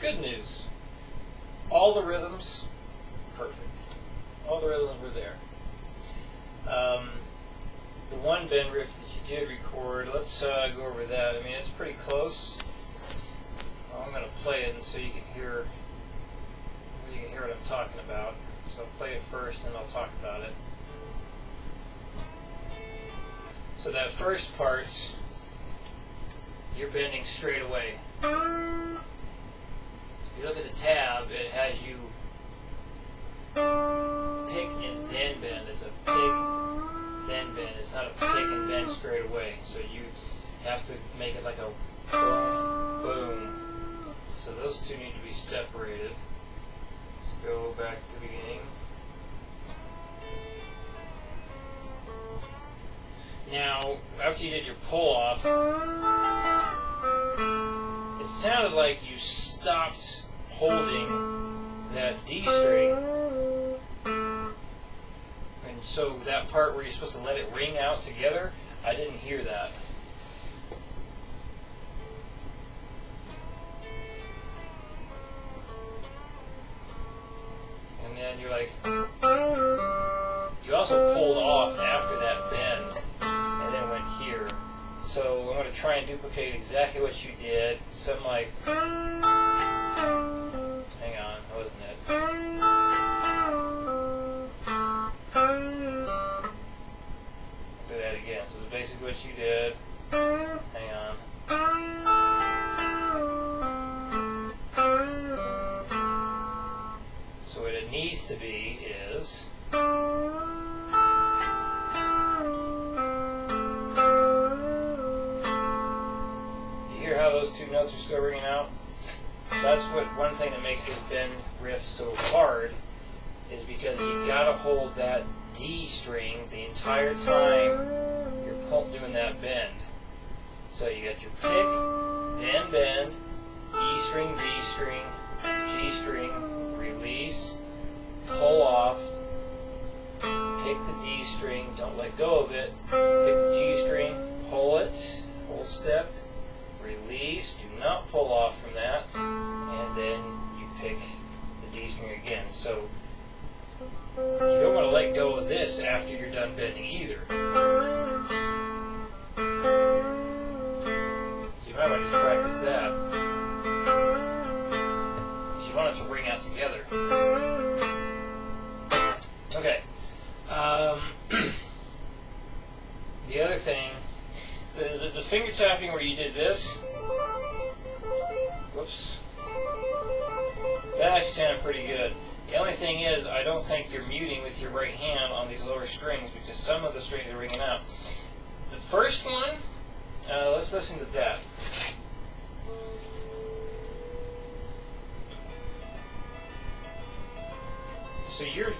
Good news. All the rhythms, perfect. All the rhythms were there. The one bend riff that you did record, let's go over that. I mean, it's pretty close. I'm going to play it so you can hear what I'm talking about. So I'll play it first and I'll talk about it. So that first part, you're bending straight away. If you look at the tab, it has you pick and then bend. It's a pick, then bend. It's not a pick and bend straight away. So you have to make it like a boom, boom. So those two need to be separated. Let's go back to the beginning. Now, after you did your pull off, it sounded like you stopped holding that D string. And so that part where you're supposed to let it ring out together, I didn't hear that. And then you're like, you also pulled off after that bend and then went here. So I'm going to try and duplicate exactly what you did. Something like, hang on, that wasn't it. Do that again. So it's basically what you did. Hang on. So what it needs to be is, those two notes are still ringing out. That's one thing that makes this bend riff so hard, is because you gotta hold that D string the entire time you're doing that bend. So you got your pick, then bend, E string, D string, G string, release, pull off, pick the D string, don't let go of it, pick the G string, pull it, whole step, release, do not pull off from that, and then you pick the D string again. So you don't want to let go of this after you're done bending either. So you might want to just practice that. So you want it to ring out together. Okay. The other thing, the finger tapping where you did this, whoops, that actually sounded pretty good. The only thing is, I don't think you're muting with your right hand on these lower strings because some of the strings are ringing out. The first one, let's listen to that. So you're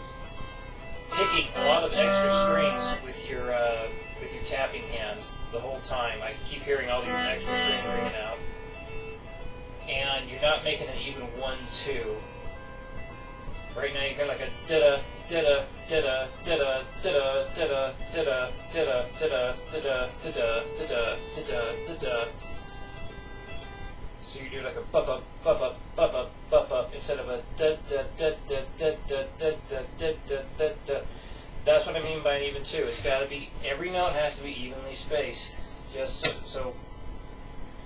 picking a lot of extra strings with your tapping hand the whole time. I keep hearing all these extra strings ringing out, and you're not making an even 1-2. Right now you got like a da da da da da da da da da da da da da. So you do like a bup up bup up bup up bup up instead of a da da da da da da da da da da da. That's what I mean by an even 2. It's got to be, every note has to be evenly spaced. Just so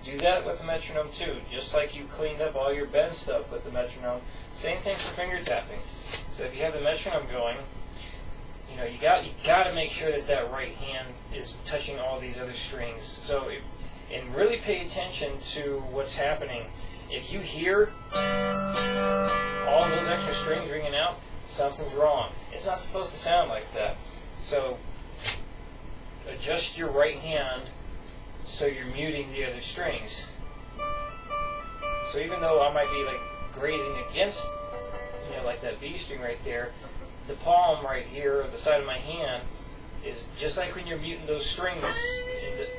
do that with the metronome too. Just like you cleaned up all your bend stuff with the metronome. Same thing for finger tapping. So if you have the metronome going, you got to make sure that that right hand is touching all these other strings. So and really pay attention to what's happening. If you hear all those extra strings ringing out, something's wrong. It's not supposed to sound like that. So adjust your right hand so you're muting the other strings. So even though I might be like grazing against, like that B string right there, the palm right here, or the side of my hand, is just like when you're muting those strings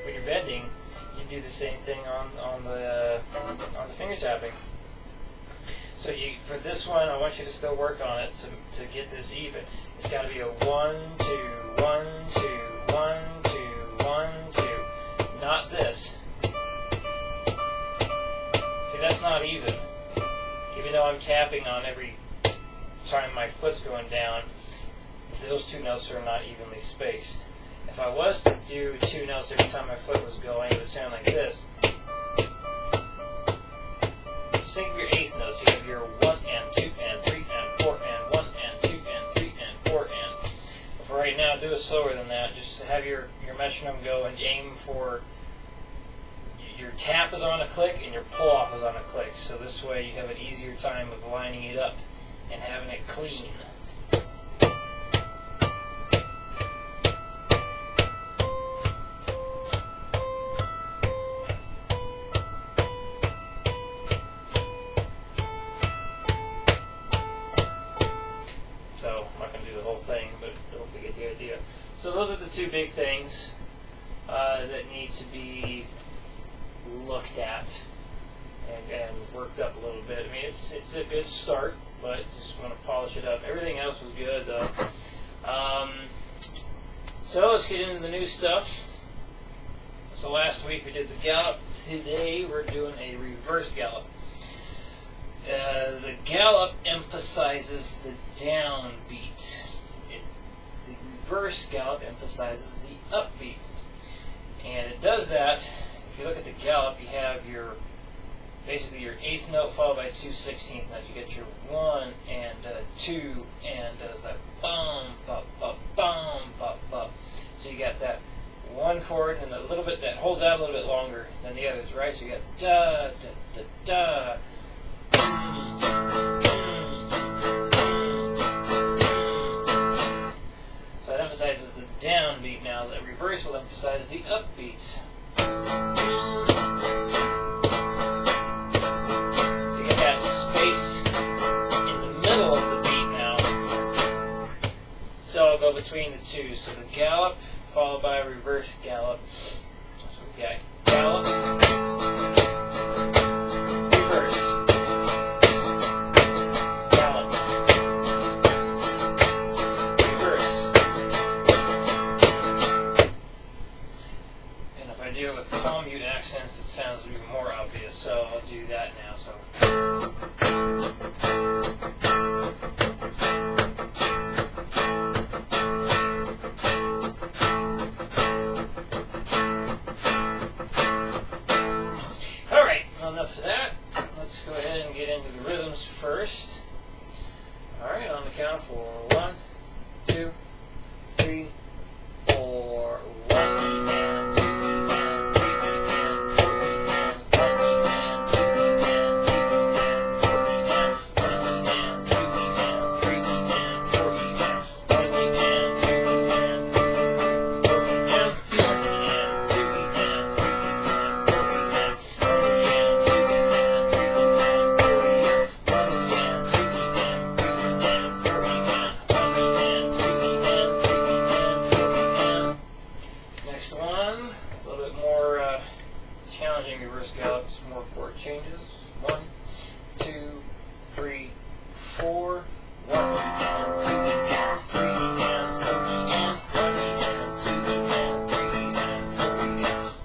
when you're bending. You do the same thing on the finger tapping. So for this one, I want you to still work on it to get this even. It's got to be a 1, 2, 1, 2, 1, 2, 1, 2. Not this. See, that's not even. even though I'm tapping on every time my foot's going down, those two notes are not evenly spaced. If I was to do two notes every time my foot was going, it would sound like this. Just think of your eighth notes. You have your 1 and 2 and 3 and 4 and 1 and 2 and 3 and 4 and. But for right now, do it slower than that. Just have your metronome go and aim for your tap is on a click and your pull off is on a click. So this way you have an easier time of lining it up and having it clean. So I'm not going to do the whole thing, but hopefully get the idea. So those are the two big things that need to be looked at and worked up a little bit. I mean, it's a good start, but just want to polish it up. Everything else was good, though. So let's get into the new stuff. So last week we did the gallop. Today we're doing a reverse gallop. The gallop emphasizes the downbeat. The reverse gallop emphasizes the upbeat. And it does that. If you look at the gallop, you have basically your eighth note followed by 2 16th notes. You get your 1 and 2 and it's like bum, bum, bum, bum, bum, bum. So you got that one chord and a little bit that holds out a little bit longer than the others, right? So you got da, da, da, da. So it emphasizes the downbeat now. The reverse will emphasize the upbeats. So you get that space in the middle of the beat now. So I'll go between the two. So the gallop followed by a reverse gallop. So we got gallop, reverse, gallop, reverse. And if I do it with palm mute accents, it sounds even more obvious. So I'll do that now. So. Enough of that. Let's go ahead and get into the rhythms first. Alright, on the count of 4. 1, 2, 3, 4. 1 and 2 and 3 and 4 and 1 and 2 and 3 and 4 and 1 and 2 and 3 and 4 and 1 and 2 and 3 and 4 and 1 and 2 and 3 and 4 and 4, 1 and 2 and 3 and 4 and 1 and 2 and 3 and 4 and 1 and 2 and 3 and 4 and 1 and 2 and 3 and 4 and 1 and 2 and 3 and 4 and 1 and 2 and 3 and 4 and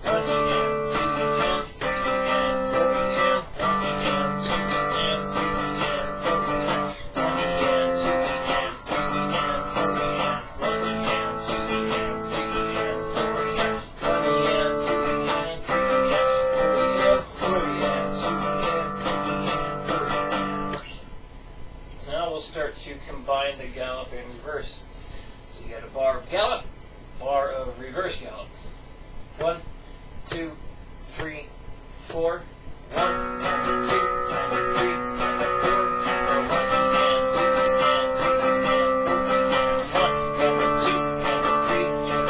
1 and 2 and 3 and 4 and 2 and 3 and 4 and now we'll start to combine the gallop and reverse. So you got a bar of gallop, bar of reverse gallop. 1, 2, 3, 4. 1 and 2 and 3 and 4 and 1 and 2 and 3 and 4 and 1 and 2 and 3 and 4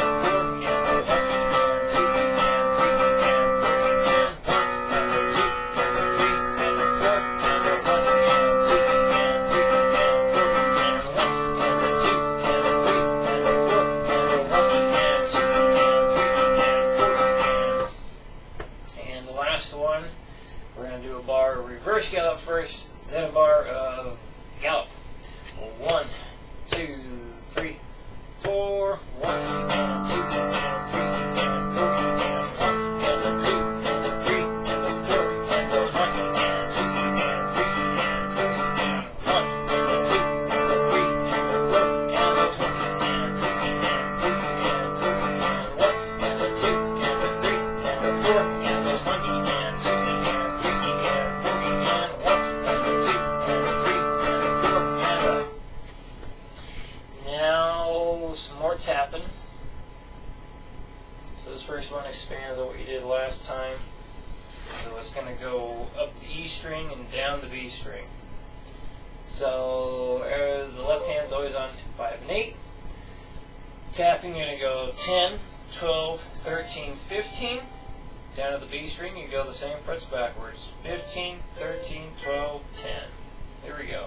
and 1 and 2 and 3 and 4 and 1 and 2 and 3 and 4 and 1 and 2 and 3 and 4 and 1 and 2 and 3 and 4 and 1 and 2 and 3 and 4 and the last one. We're going to do a bar of reverse gallop first, then a bar of gallop. 1, 2, 3, 4. 1 and 2 and 3 and 4 and 1 and 2 and 3 and 4 and 1 and 2 and 3 and 4 last time. So it's going to go up the E string and down the B string. So the left hand's always on 5 and 8. Tapping, you're going to go 10, 12, 13, 15. Down to the B string, you go the same frets backwards. 15, 13, 12, 10. Here we go.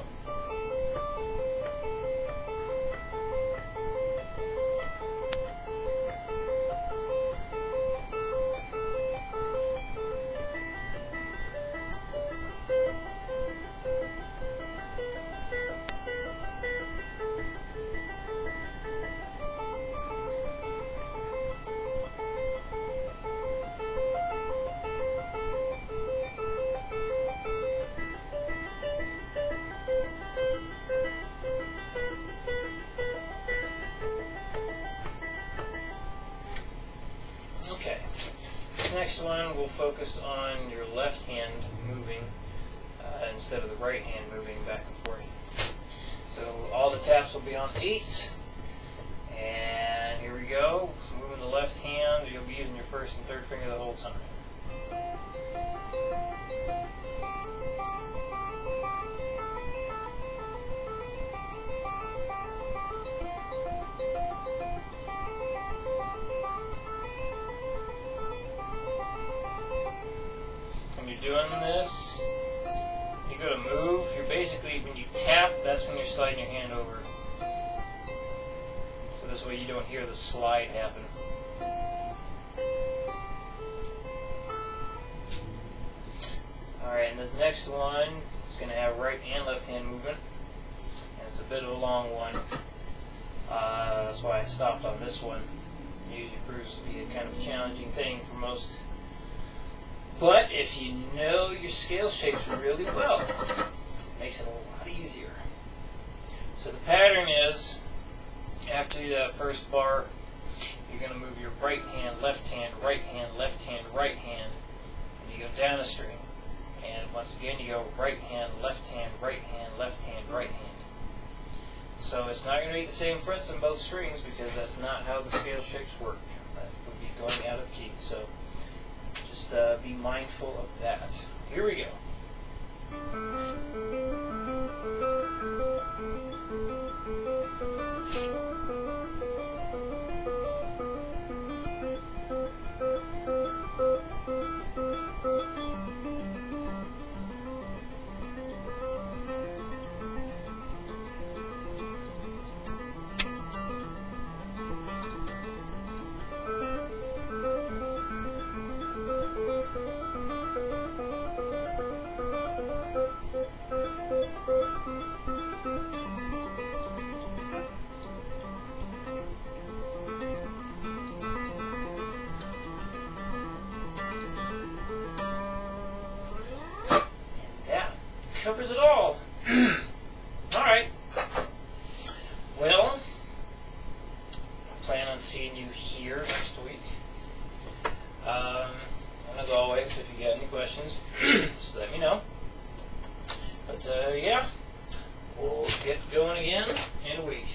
Okay, this next one we'll focus on your left hand moving instead of the right hand moving back and forth. So all the taps will be on 8s, and here we go. Moving the left hand, you'll be using your first and third finger the whole time. Doing this, you go to move, you're basically, when you tap, that's when you're sliding your hand over. So this way you don't hear the slide happen. Alright, and this next one is going to have right and left hand movement, and it's a bit of a long one. That's why I stopped on this one. It usually proves to be a kind of challenging thing for most. But if you know your scale shapes really well, it makes it a lot easier. So the pattern is, after that first bar, you're going to move your right hand, left hand, right hand, left hand, right hand, and you go down a string. And once again, you go right hand, left hand, right hand, left hand, right hand. So it's not going to be the same frets on both strings because that's not how the scale shapes work. That would be going out of key. So just be mindful of that. Here we go. Covers it all. Alright. Well, I plan on seeing you here next week. And as always, if you got any questions, just let me know. But yeah, we'll get going again in a week.